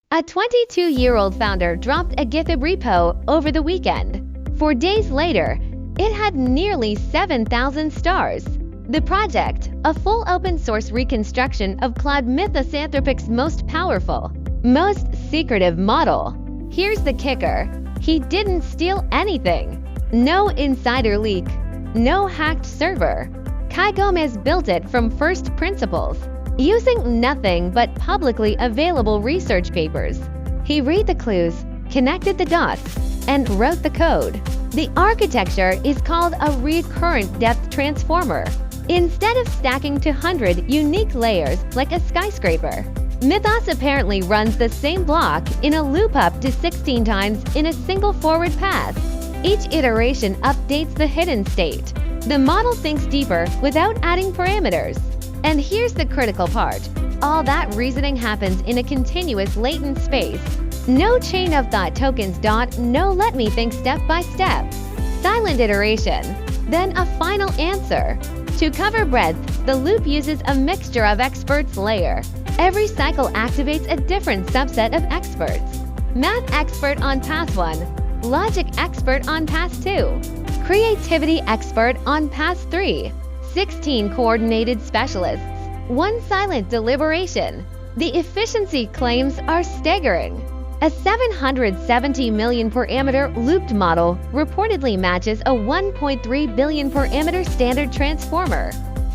A 22-year-old founder dropped a GitHub repo over the weekend. 4 days later, it had nearly 7,000 stars. The project, a full open-source reconstruction of Claude Mythos, Anthropic's most powerful, most secretive model. Here's the kicker. He didn't steal anything. No insider leak. No hacked server. Kai Gomez built it from first principles, using nothing but publicly available research papers. He read the clues, connected the dots, and wrote the code. The architecture is called a recurrent depth transformer. Instead of stacking to 100 unique layers like a skyscraper, Mythos apparently runs the same block in a loop up to 16 times in a single forward pass. Each iteration updates the hidden state. The model thinks deeper without adding parameters. And here's the critical part. All that reasoning happens in a continuous latent space. No chain of thought tokens. No let me think step by step. Silent iteration. Then a final answer. To cover breadth, the loop uses a mixture of experts layer. Every cycle activates a different subset of experts. Math expert on pass 1. Logic expert on pass 2. Creativity expert on pass 3. 16 coordinated specialists. 1 silent deliberation. The efficiency claims are staggering. A 770 million parameter looped model reportedly matches a 1.3 billion parameter standard transformer.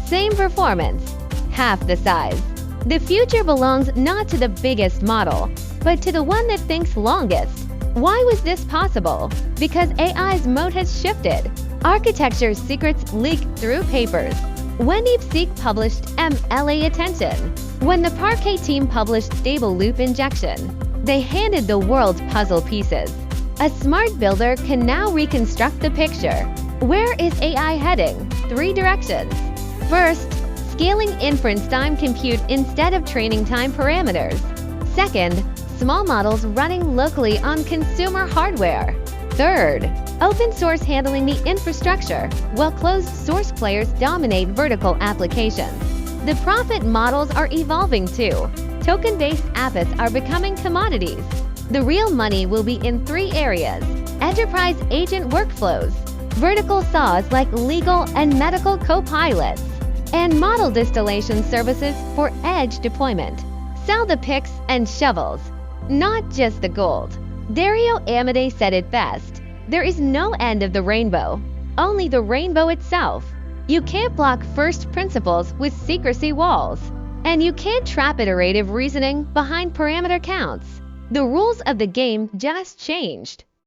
Same performance, half the size. The future belongs not to the biggest model, but to the one that thinks longest. Why was this possible? Because AI's moat has shifted. Architecture secrets leak through papers. When DeepSeek published MLA attention. When the Parquet team published stable loop injection. They handed the world puzzle pieces. A smart builder can now reconstruct the picture. Where is AI heading? 3 directions. First, scaling inference time compute instead of training time parameters. Second, small models running locally on consumer hardware. Third, open source handling the infrastructure, while closed source players dominate vertical applications. The profit models are evolving too. Token-based apps are becoming commodities. The real money will be in 3 areas: enterprise agent workflows, vertical saws like legal and medical co-pilots, and model distillation services for edge deployment. Sell the picks and shovels, not just the gold. Dario Amodei said it best. There is no end of the rainbow, only the rainbow itself. You can't block first principles with secrecy walls. And you can't trap iterative reasoning behind parameter counts. The rules of the game just changed.